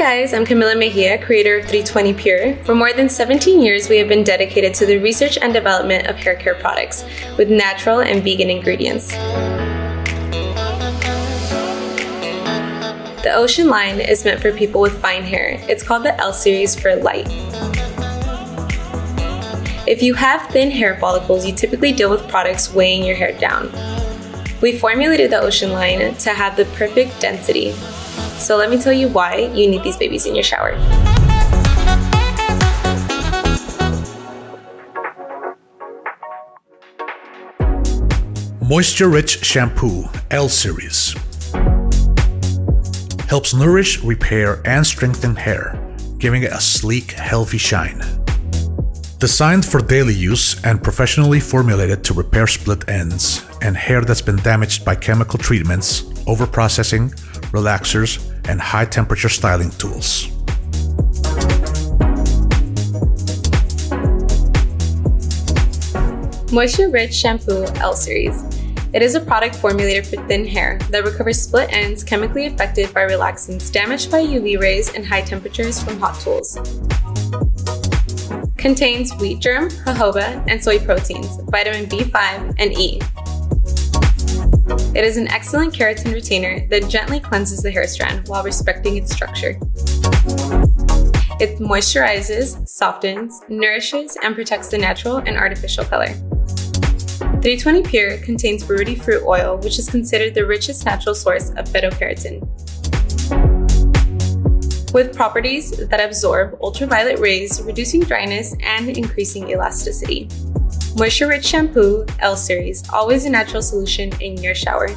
guys, I'm Camila Mejia, creator of 320 Pure. For more than 17 years, we have been dedicated to the research and development of hair care products with natural and vegan ingredients. The Ocean line is meant for people with fine hair. It's called the L series for light. If you have thin hair follicles, you typically deal with products weighing your hair down. We formulated the Ocean line to have the perfect density. So let me tell you why you need these babies in your shower. Moisture-Rich Shampoo L Series helps nourish, repair, and strengthen hair, giving it a sleek, healthy shine. Designed for daily use and professionally formulated to repair split ends and hair that's been damaged by chemical treatments, overprocessing, relaxers, and high-temperature styling tools. Moisture-Rich Shampoo L Series. It is a product formulated for thin hair that recovers split ends chemically affected by relaxants damaged by UV rays and high temperatures from hot tools. Contains wheat germ, jojoba, and soy proteins, vitamin B5 and E. It is an excellent keratin retainer that gently cleanses the hair strand while respecting its structure. It moisturizes, softens, nourishes, and protects the natural and artificial color. 320 Pure contains Baruti fruit oil, which is considered the richest natural source of phytokeratin, with properties that absorb ultraviolet rays, reducing dryness and increasing elasticity. Moisture-Rich Shampoo L Series, always a natural solution in your shower.